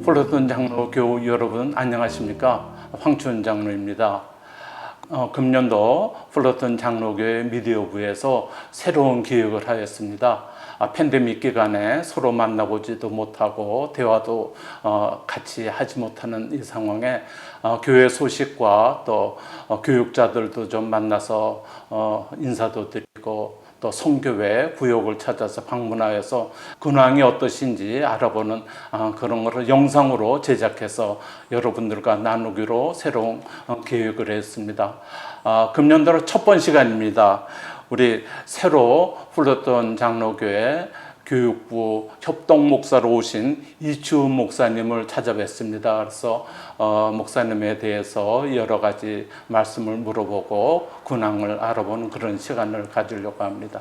플러톤 장로 교우 여러분 안녕하십니까? 황춘 장로입니다. 금년도 플러톤 장로교회 미디어부에서 새로운 기획을 하였습니다. 팬데믹 기간에 서로 만나보지도 못하고 대화도 같이 하지 못하는 이 상황에 교회 소식과 또 교육자들도 좀 만나서 인사도 드리고 또 성교회 구역을 찾아서 방문하여서 근황이 어떠신지 알아보는 그런 것을 영상으로 제작해서 여러분들과 나누기로 새로운 계획을 했습니다. 금년도로 첫 번 시간입니다. 우리 새로 플러톤 장로교회 교육부 협동 목사로 오신 이추은 목사님을 찾아뵙습니다. 그래서 목사님에 대해서 여러 가지 말씀을 물어보고 근황을 알아보는 그런 시간을 가지려고 합니다.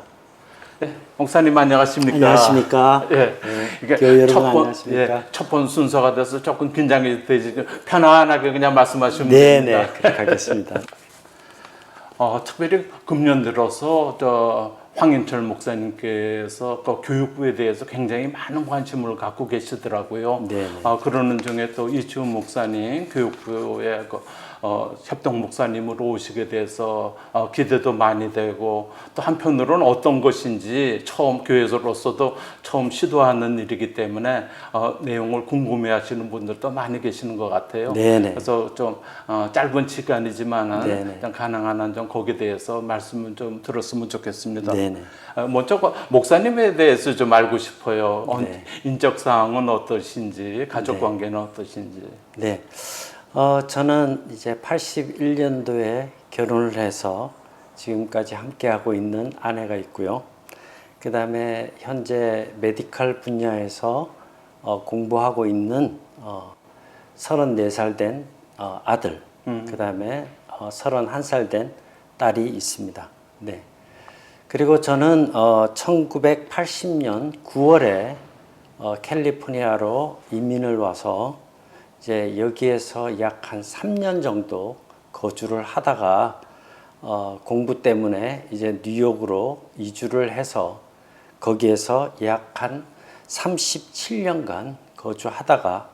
네, 목사님 안녕하십니까? 안녕하십니까? 예, 네, 교회 여러분 안녕하십니까? 첫 번 순서가 돼서 조금 긴장이 되지 편안하게 그냥 말씀하시면 됩니다. 됩니다. 네, 그렇게 하겠습니다. 특별히 금년 들어서 황인철 목사님께서 또 교육부에 대해서 굉장히 많은 관심을 갖고 계시더라고요. 그러는 중에 또 이추은 목사님 교육부의 협동 목사님으로 오시게 돼서 기대도 많이 되고 또 한편으로는 어떤 것인지 처음 교회에서로서도 처음 시도하는 일이기 때문에 내용을 궁금해하시는 분들도 많이 계시는 것 같아요. 그래서 좀 짧은 시간이지만은 가능한 한 좀 거기에 대해서 말씀을 좀 들었으면 좋겠습니다. 먼저 목사님에 대해서 좀 알고 싶어요. 인적 사항은 어떠신지, 가족 관계는 어떠신지. 네. 저는 이제 81년도에 결혼을 해서 지금까지 함께하고 있는 아내가 있고요. 그 다음에 현재 메디컬 분야에서 공부하고 있는 34살 된 아들, 그 다음에 31살 된 딸이 있습니다. 네. 그리고 저는 1980년 9월에 캘리포니아로 이민을 와서 이제 여기에서 약 한 3년 정도 거주를 하다가 공부 때문에 이제 뉴욕으로 이주를 해서 거기에서 약 한 37년간 거주하다가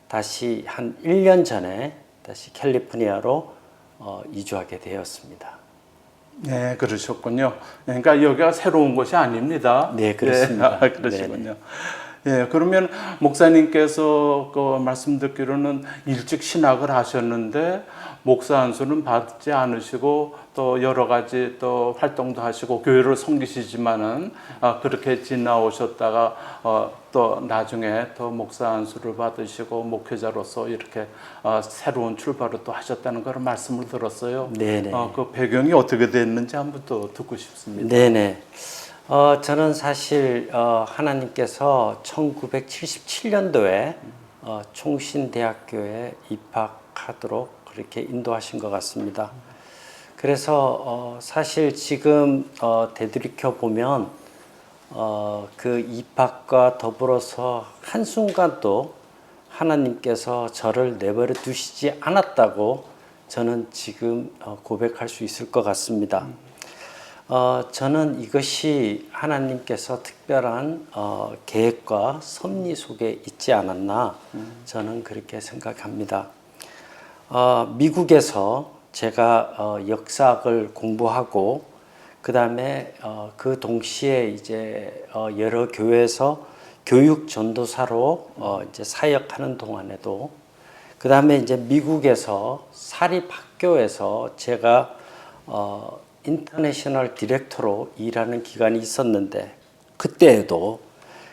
다시 한 1년 전에 다시 캘리포니아로 이주하게 되었습니다. 네, 그러셨군요. 그러니까 여기가 새로운 곳이 아닙니다. 네, 그렇습니다. 네, 그러시군요. 예, 그러면 목사님께서 그 말씀 듣기로는 일찍 신학을 하셨는데 목사 안수는 받지 않으시고 또 여러 가지 또 활동도 하시고 교회를 섬기시지만은 그렇게 지나오셨다가 또 나중에 또 목사 안수를 받으시고 목회자로서 이렇게 새로운 출발을 또 하셨다는 그런 말씀을 들었어요. 그 배경이 어떻게 됐는지 한번 또 듣고 싶습니다. 네네. 저는 사실 하나님께서 1977년도에 총신대학교에 입학하도록 그렇게 인도하신 것 같습니다. 그래서 사실 지금 되돌이켜 보면 그 입학과 더불어서 한순간도 하나님께서 저를 내버려 두시지 않았다고 저는 지금 고백할 수 있을 것 같습니다. 저는 이것이 하나님께서 특별한 계획과 섭리 속에 있지 않았나 저는 그렇게 생각합니다. 미국에서 제가 역사학을 공부하고 그 다음에 그 동시에 이제 여러 교회에서 교육 전도사로 이제 사역하는 동안에도 그 다음에 이제 미국에서 사립학교에서 제가 인터내셔널 디렉터로 일하는 기간이 있었는데 그때에도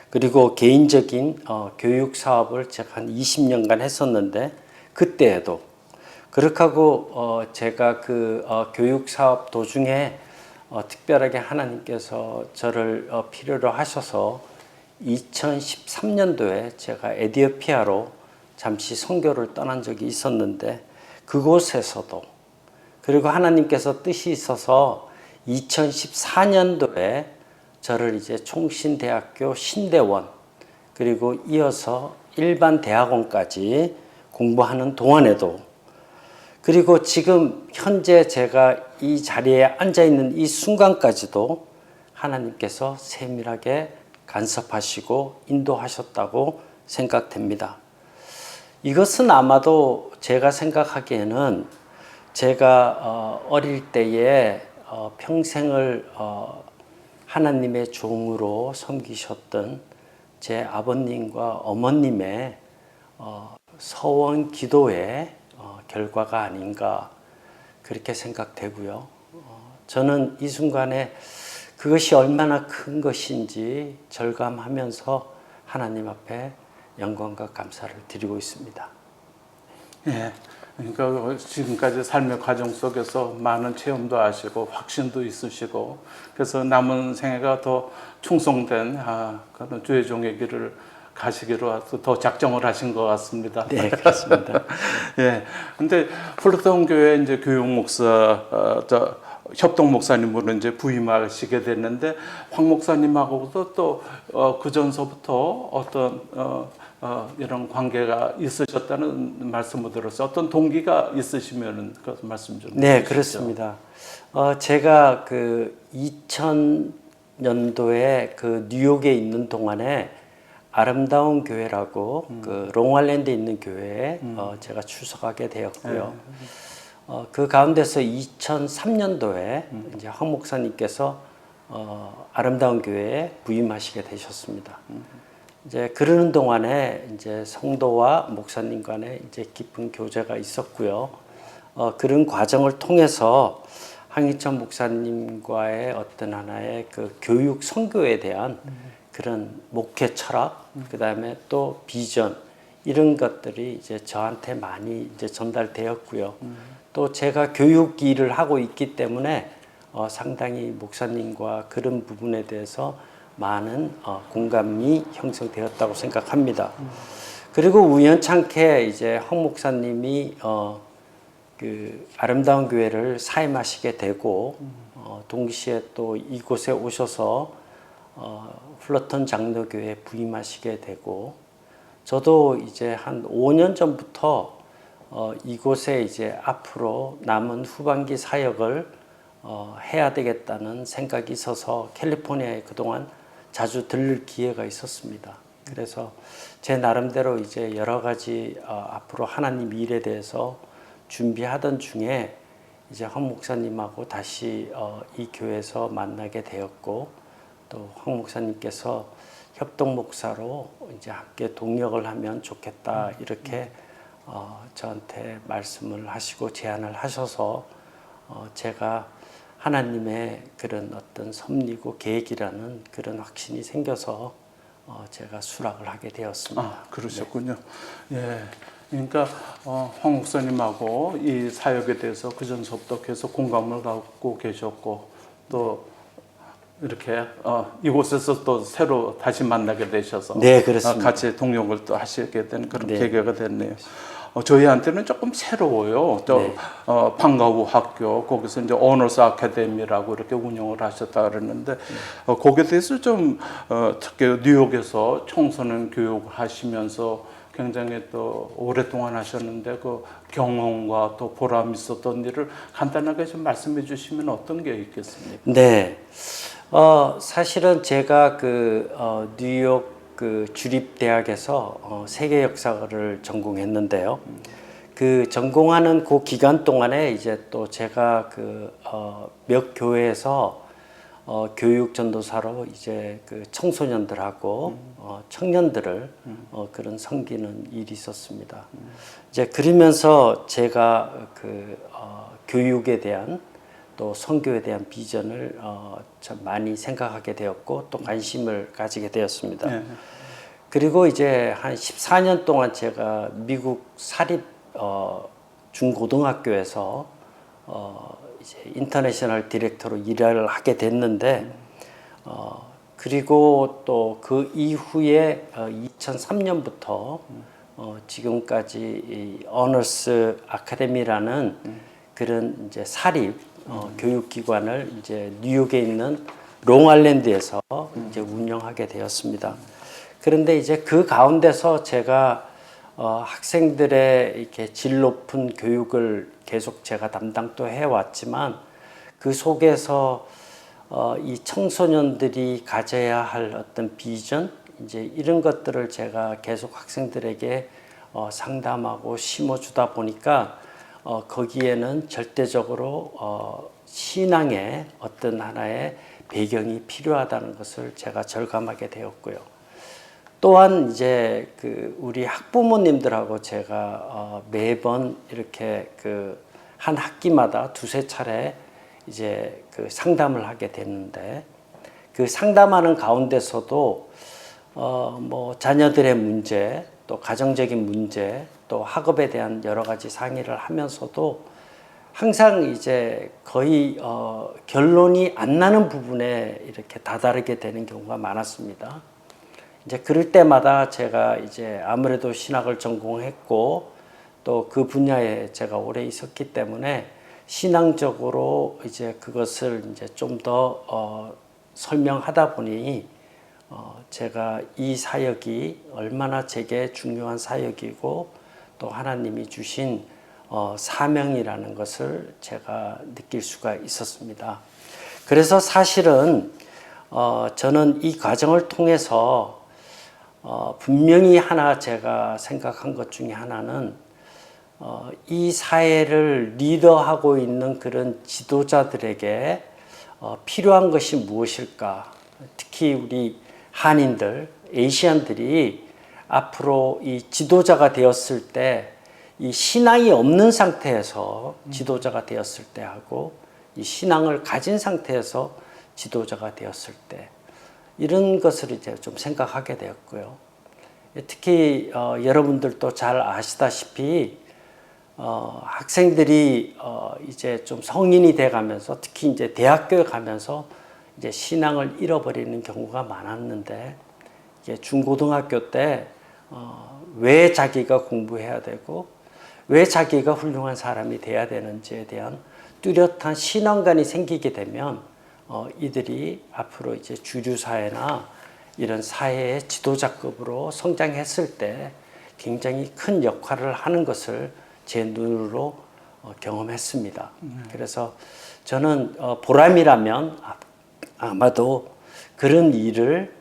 그리고 개인적인 교육 사업을 제가 한 20년간 했었는데 그때에도 그렇게 하고 제가 그 교육 사업 도중에 특별하게 하나님께서 저를 필요로 하셔서 2013년도에 제가 에티오피아로 잠시 선교를 떠난 적이 있었는데 그곳에서도 그리고 하나님께서 뜻이 있어서 2014년도에 저를 이제 총신대학교 신대원 그리고 이어서 일반 대학원까지 공부하는 동안에도 그리고 지금 현재 제가 이 자리에 앉아 있는 이 순간까지도 하나님께서 세밀하게 간섭하시고 인도하셨다고 생각됩니다. 이것은 아마도 제가 생각하기에는 제가 어릴 때에 평생을 하나님의 종으로 섬기셨던 제 아버님과 어머님의 서원 기도의 결과가 아닌가 그렇게 생각되고요. 저는 이 순간에 그것이 얼마나 큰 것인지 절감하면서 하나님 앞에 영광과 감사를 드리고 있습니다. 예. 그러니까 지금까지 삶의 과정 속에서 많은 체험도 하시고 확신도 있으시고 그래서 남은 생애가 더 충성된 그런 주의 종의 길을 가시기로 더 작정을 하신 것 같습니다. 네, 그렇습니다. 예. 근데 플러턴 교회 이제 교육 목사 협동 목사님으로 이제 부임하시게 됐는데 황 목사님하고도 또 그 전서부터 어떤 이런 관계가 있으셨다는 말씀을 들었어요. 어떤 동기가 있으시면은 그 말씀 좀. 네, 해주시죠. 그렇습니다. 제가 그 2000년도에 그 뉴욕에 있는 동안에 아름다운 교회라고 그 롱아일랜드에 있는 교회에 제가 출석하게 되었고요. 그 가운데서 2003년도에 이제 황 목사님께서 아름다운 교회에 부임하시게 되셨습니다. 이제 그러는 동안에 이제 성도와 목사님 간에 이제 깊은 교제가 있었고요. 그런 과정을 통해서 황희천 목사님과의 어떤 하나의 그 교육 선교에 대한 그런 목회 철학, 그 다음에 또 비전 이런 것들이 이제 저한테 많이 이제 전달되었고요. 또 제가 교육 일을 하고 있기 때문에 상당히 목사님과 그런 부분에 대해서 많은 공감이 형성되었다고 생각합니다. 그리고 우연찮게 이제 황 목사님이 그 아름다운 교회를 사임하시게 되고 동시에 또 이곳에 오셔서 플러턴 장로교회에 부임하시게 되고 저도 이제 한 5년 전부터 이곳에 이제 앞으로 남은 후반기 사역을 해야 되겠다는 생각이 있어서 캘리포니아에 그동안 자주 들를 기회가 있었습니다. 그래서 제 나름대로 이제 여러 가지 앞으로 하나님 일에 대해서 준비하던 중에 이제 황 목사님하고 다시 이 교회에서 만나게 되었고 또 황 목사님께서 협동 목사로 이제 함께 동역을 하면 좋겠다 이렇게 저한테 말씀을 하시고 제안을 하셔서 제가 하나님의 그런 어떤 섭리고 계획이라는 그런 확신이 생겨서 제가 수락을 하게 되었습니다. 그러셨군요. 네. 예. 그러니까 황 목사님하고 이 사역에 대해서 그 전서부터 계속 공감을 갖고 계셨고 또 이렇게 이곳에서 또 새로 다시 만나게 되셔서 네, 그렇습니다. 같이 동역을 또 하시게 된 그런 네. 계기가 됐네요. 저희한테는 조금 새로워요. 또 방과후 학교 거기서 이제 오너스 아카데미라고 이렇게 운영을 하셨다 그랬는데 거기에 대해서 좀 특히 뉴욕에서 청소년 교육을 하시면서 굉장히 또 오랫동안 하셨는데 그 경험과 또 보람 있었던 일을 간단하게 좀 말씀해 주시면 어떤 게 있겠습니까? 네. 사실은 제가 그 뉴욕 그 주립대학에서 세계 역사를 전공했는데요. 그 전공하는 그 기간 동안에 이제 또 제가 그 몇 교회에서 교육 전도사로 이제 그 청소년들하고 청년들을 그런 섬기는 일이 있었습니다. 이제 그러면서 제가 그 교육에 대한 또 선교에 대한 비전을 참 많이 생각하게 되었고 또 관심을 가지게 되었습니다. 네. 그리고 이제 한 14년 동안 제가 미국 사립 중고등학교에서 이제 인터내셔널 디렉터로 일을 하게 됐는데 그리고 또 그 이후에 2003년부터 지금까지 이 어너스 아카데미라는 그런 이제 사립 교육기관을 이제 뉴욕에 있는 롱아일랜드에서 이제 운영하게 되었습니다. 그런데 이제 그 가운데서 제가 학생들의 이렇게 질 높은 교육을 계속 제가 담당도 해왔지만 그 속에서 이 청소년들이 가져야 할 어떤 비전 이제 이런 것들을 제가 계속 학생들에게 상담하고 심어주다 보니까 거기에는 절대적으로 신앙의 어떤 하나의 배경이 필요하다는 것을 제가 절감하게 되었고요. 또한 이제 우리 학부모님들하고 제가 매번 이렇게 한 학기마다 두세 차례 이제 상담을 하게 됐는데, 그 상담하는 가운데서도 뭐 자녀들의 문제, 또 가정적인 문제, 또 학업에 대한 여러 가지 상의를 하면서도 항상 이제 거의 결론이 안 나는 부분에 이렇게 다다르게 되는 경우가 많았습니다. 이제 그럴 때마다 제가 이제 아무래도 신학을 전공했고 또 그 분야에 제가 오래 있었기 때문에 신앙적으로 이제 그것을 이제 좀 더 설명하다 보니 제가 이 사역이 얼마나 제게 중요한 사역이고 또 하나님이 주신 사명이라는 것을 제가 느낄 수가 있었습니다. 그래서 사실은 저는 이 과정을 통해서 분명히 하나 제가 생각한 것 중에 하나는 이 사회를 리더하고 있는 그런 지도자들에게 필요한 것이 무엇일까? 특히 우리 한인들, 에이시안들이 앞으로 이 지도자가 되었을 때 이 신앙이 없는 상태에서 지도자가 되었을 때 하고 이 신앙을 가진 상태에서 지도자가 되었을 때 이런 것을 이제 좀 생각하게 되었고요. 특히 여러분들도 잘 아시다시피 학생들이 이제 좀 성인이 돼 가면서 특히 이제 대학교에 가면서 이제 신앙을 잃어버리는 경우가 많았는데, 이게 중고등학교 때 왜 자기가 공부해야 되고 왜 자기가 훌륭한 사람이 돼야 되는지에 대한 뚜렷한 신앙관이 생기게 되면 이들이 앞으로 이제 주류 사회나 이런 사회의 지도자급으로 성장했을 때 굉장히 큰 역할을 하는 것을 제 눈으로 경험했습니다. 그래서 저는 보람이라면 아마도 그런 일을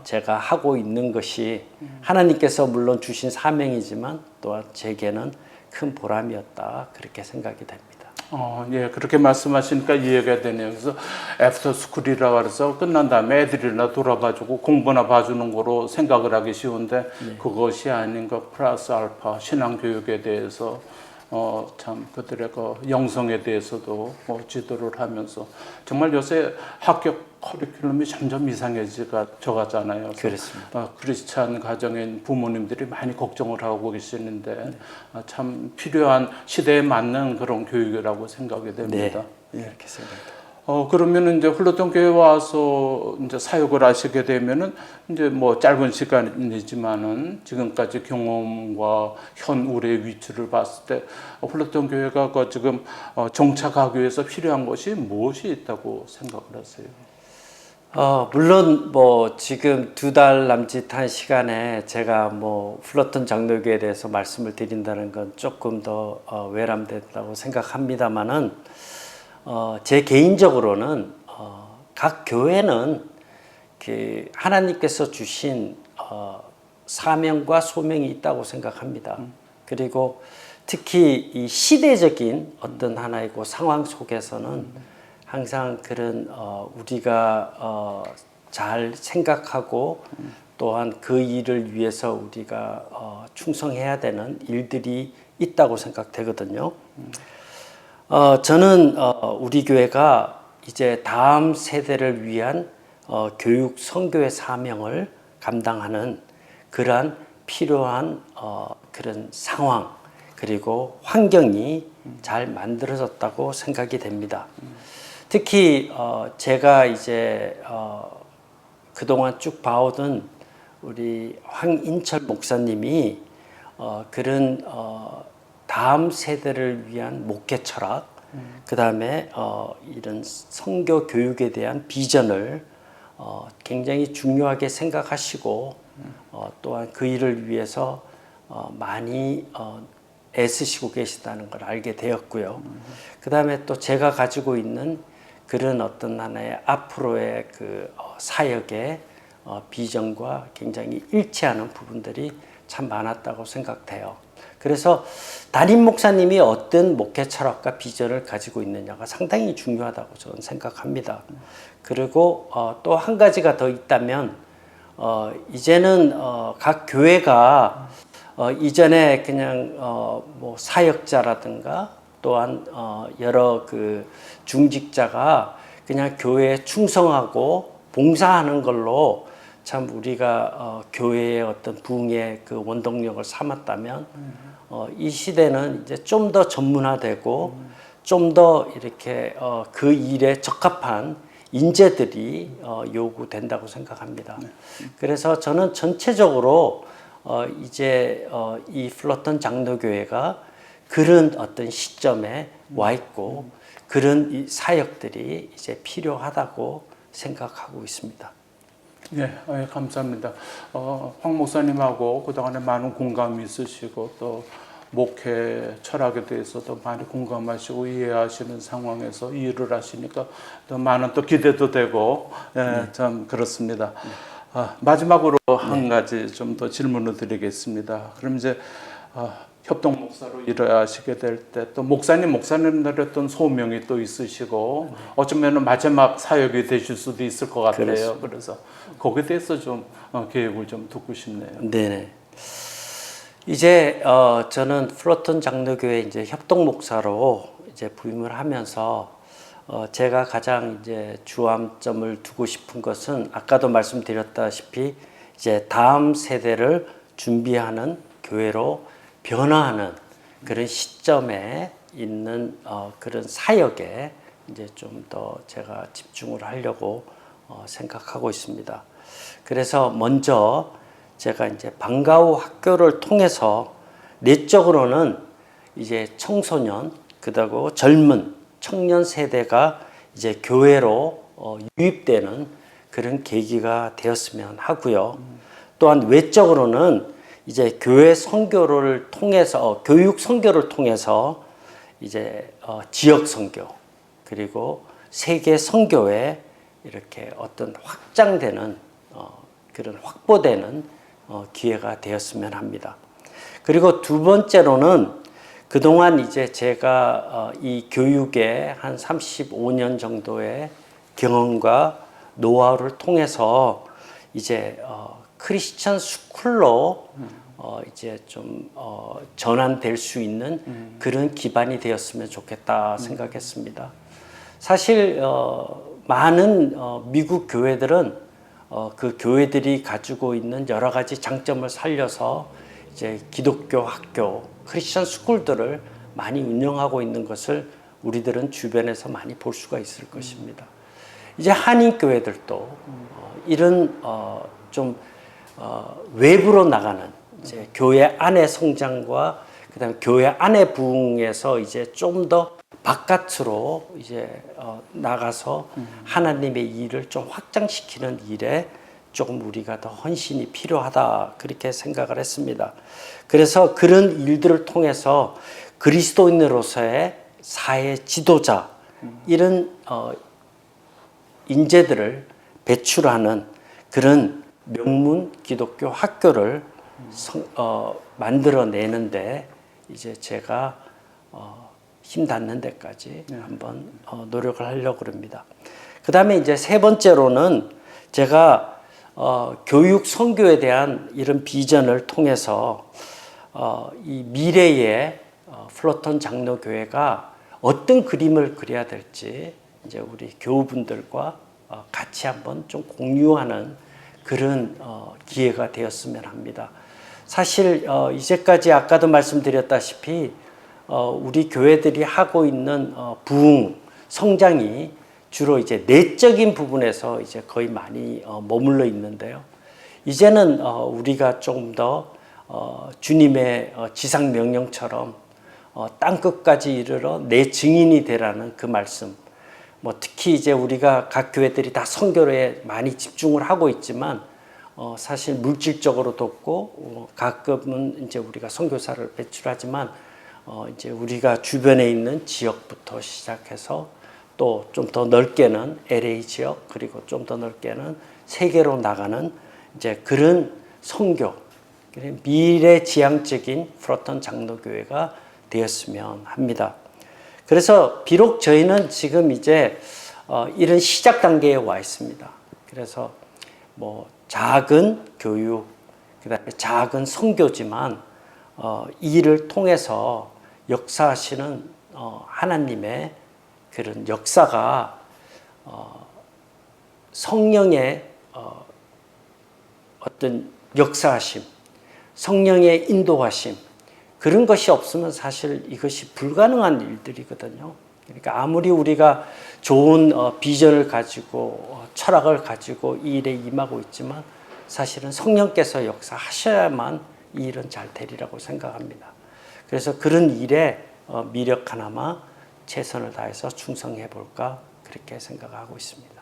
제가 하고 있는 것이 하나님께서 물론 주신 사명이지만 또한 제게는 큰 보람이었다, 그렇게 생각이 됩니다. 예, 그렇게 말씀하시니까 이해가 되네요. 그래서 애프터 스쿨이라고 해서 끝난 다음에 애들이나 돌아가지고 공부나 봐주는 거로 생각을 하기 쉬운데 그것이 아닌 것 플러스 알파 신앙교육에 대해서 참 그들의 그 영성에 대해서도 지도를 하면서 정말 요새 학교 커리큘럼이 점점 이상해져 가잖아요. 그렇습니다. 크리스찬 가정인 부모님들이 많이 걱정을 하고 계시는데 참 필요한 시대에 맞는 그런 교육이라고 생각이 됩니다. 네, 이렇게 생각합니다. 그러면 이제 훌러ton 교회 와서 이제 사역을 하시게 되면은 이제 뭐 짧은 시간이지만은 지금까지 경험과 현 우리의 위치를 봤을 때 훌러ton 교회가 그 지금 정착하기 위해서 필요한 것이 무엇이 있다고 생각을 하세요? 물론 뭐 지금 2달 남짓한 시간에 제가 뭐 훌러ton 장로교에 대해서 말씀을 드린다는 건 조금 더 외람된다고 생각합니다만은 제 개인적으로는 각 교회는 그 하나님께서 주신 사명과 소명이 있다고 생각합니다. 그리고 특히 이 시대적인 어떤 하나의 그 상황 속에서는 항상 그런 우리가 잘 생각하고 또한 그 일을 위해서 우리가 충성해야 되는 일들이 있다고 생각되거든요. 저는 우리 교회가 이제 다음 세대를 위한 교육 선교의 사명을 감당하는 그러한 필요한 그런 상황 그리고 환경이 잘 만들어졌다고 생각이 됩니다. 특히 제가 이제 그동안 쭉 봐오던 우리 황인철 목사님이 그런 다음 세대를 위한 목회 철학, 그 다음에 이런 선교 교육에 대한 비전을 굉장히 중요하게 생각하시고 또한 그 일을 위해서 많이 애쓰시고 계시다는 걸 알게 되었고요. 그 다음에 또 제가 가지고 있는 그런 어떤 하나의 앞으로의 그 사역의 비전과 굉장히 일치하는 부분들이 참 많았다고 생각돼요. 그래서 담임 목사님이 어떤 목회 철학과 비전을 가지고 있느냐가 상당히 중요하다고 저는 생각합니다. 그리고 또 한 가지가 더 있다면 이제는 각 교회가 이전에 그냥 뭐 사역자라든가 또한 여러 그 중직자가 그냥 교회에 충성하고 봉사하는 걸로 참 우리가 교회의 어떤 부흥의 그 원동력을 삼았다면 이 시대는 이제 좀 더 전문화되고 좀 더 이렇게 그 일에 적합한 인재들이 요구된다고 생각합니다. 그래서 저는 전체적으로 이제 이 플러턴 장로교회가 그런 어떤 시점에 와 있고 그런 이 사역들이 이제 필요하다고 생각하고 있습니다. 네, 감사합니다. 황 목사님하고 그동안에 많은 공감이 있으시고 또 목회 철학에 대해서도 많이 공감하시고 이해하시는 상황에서 이 일을 하시니까 더 많은 또 기대도 되고 참 그렇습니다. 마지막으로 한 가지 좀 더 질문을 드리겠습니다. 그럼 이제 협동 목사로 일하시게 될 때 또 목사님들의 어떤 소명이 또 있으시고 어쩌면 마지막 사역이 되실 수도 있을 것 같아요. 그렇습니다. 그래서 거기에 대해서 좀 계획을 좀 듣고 싶네요. 네네. 이제 저는 플러턴 장로교회 이제 협동 목사로 이제 부임을 하면서 제가 가장 이제 주안점을 두고 싶은 것은 아까도 말씀드렸다시피 이제 다음 세대를 준비하는 교회로 변화하는 그런 시점에 있는 그런 사역에 이제 좀 더 제가 집중을 하려고 생각하고 있습니다. 그래서 먼저 제가 이제 방과후 학교를 통해서 내적으로는 이제 청소년 그다고 젊은 청년 세대가 이제 교회로 유입되는 그런 계기가 되었으면 하고요. 또한 외적으로는 이제 교회 선교를 통해서 교육 선교를 통해서 이제 지역 선교 그리고 세계 선교에 이렇게 어떤 확장되는 그런 확보되는 기회가 되었으면 합니다. 그리고 두 번째로는 그동안 이제 제가 이 교육에 한 35년 정도의 경험과 노하우를 통해서 이제 크리스천 스쿨로 이제 좀 전환될 수 있는 그런 기반이 되었으면 좋겠다 생각했습니다. 사실 많은 미국 교회들은 그 교회들이 가지고 있는 여러 가지 장점을 살려서 이제 기독교 학교, 크리스천 스쿨들을 많이 운영하고 있는 것을 우리들은 주변에서 많이 볼 수가 있을 것입니다. 이제 한인 교회들도 이런 좀 외부로 나가는 이제 교회 안의 성장과 그다음에 교회 안의 부흥에서 이제 좀 더 바깥으로 이제 나가서 하나님의 일을 좀 확장시키는 일에 조금 우리가 더 헌신이 필요하다 그렇게 생각을 했습니다. 그래서 그런 일들을 통해서 그리스도인으로서의 사회 지도자 이런 인재들을 배출하는 그런 명문 기독교 학교를 만들어내는데 이제 제가 힘 닿는 데까지 한번 노력을 하려고 합니다. 그 다음에 이제 세 번째로는 제가 교육 선교에 대한 이런 비전을 통해서 이 미래의 플러턴 장로교회가 어떤 그림을 그려야 될지 이제 우리 교우분들과 같이 한번 좀 공유하는 그런 기회가 되었으면 합니다. 사실 이제까지 아까도 말씀드렸다시피 우리 교회들이 하고 있는 부흥, 성장이 주로 이제 내적인 부분에서 이제 거의 많이 머물러 있는데요. 이제는 우리가 조금 더 주님의 지상 명령처럼 땅 끝까지 이르러 내 증인이 되라는 그 말씀. 뭐 특히 이제 우리가 각 교회들이 다 선교에 많이 집중을 하고 있지만 사실 물질적으로 돕고 가끔은 이제 우리가 선교사를 배출하지만 이제 우리가 주변에 있는 지역부터 시작해서 또 좀 더 넓게는 LA 지역 그리고 좀 더 넓게는 세계로 나가는 이제 그런 선교 미래지향적인 프로ton 장로교회가 되었으면 합니다. 그래서 비록 저희는 지금 이제 이런 시작 단계에 와 있습니다. 그래서 뭐 작은 교육, 그다음에 작은 선교지만 이 일을 통해서 역사하시는 하나님의 그런 역사가 성령의 어떤 역사하심, 성령의 인도하심, 그런 것이 없으면 사실 이것이 불가능한 일들이거든요. 그러니까 아무리 우리가 좋은 비전을 가지고 철학을 가지고 이 일에 임하고 있지만 사실은 성령께서 역사하셔야만 이 일은 잘 되리라고 생각합니다. 그래서 그런 일에 미력 하나마 최선을 다해서 충성해 볼까 그렇게 생각하고 있습니다.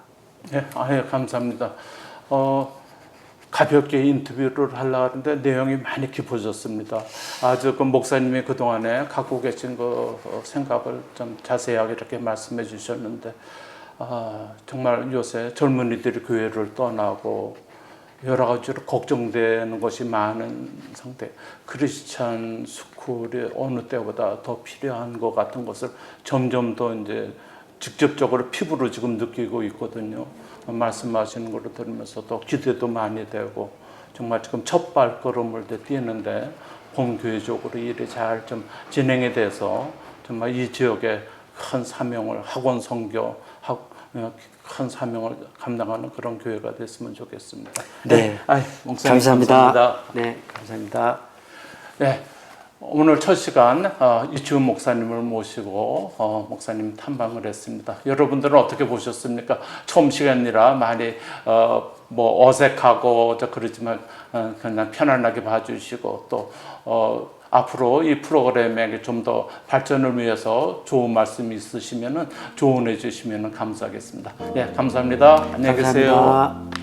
네, 감사합니다. 가볍게 인터뷰를 하려고 하는데 내용이 많이 깊어졌습니다. 아주 그 목사님이 그동안에 갖고 계신 그 생각을 좀 자세하게 이렇게 말씀해 주셨는데, 정말 요새 젊은이들이 교회를 떠나고 여러 가지로 걱정되는 것이 많은 상태. 크리스찬 스쿨이 어느 때보다 더 필요한 것 같은 것을 점점 더 이제 직접적으로 피부로 지금 느끼고 있거든요. 말씀하시는 거를 들으면서 또 기대도 많이 되고 정말 지금 첫 발걸음을 뛰는데 본교회적으로 일이 잘 좀 진행이 돼서 정말 이 지역에 큰 사명을 학원 선교 큰 사명을 감당하는 그런 교회가 됐으면 좋겠습니다. 네, 목사님 감사합니다. 네, 감사합니다. 네. 오늘 첫 시간 이치훈 목사님을 모시고 목사님 탐방을 했습니다. 여러분들은 어떻게 보셨습니까? 처음 시간이라 많이 뭐 어색하고 그러지만 그냥 편안하게 봐주시고 또 앞으로 이 프로그램에 좀 더 발전을 위해서 좋은 말씀이 있으시면은 조언해 주시면 감사하겠습니다. 네, 감사합니다. 안녕히 계세요. 감사합니다.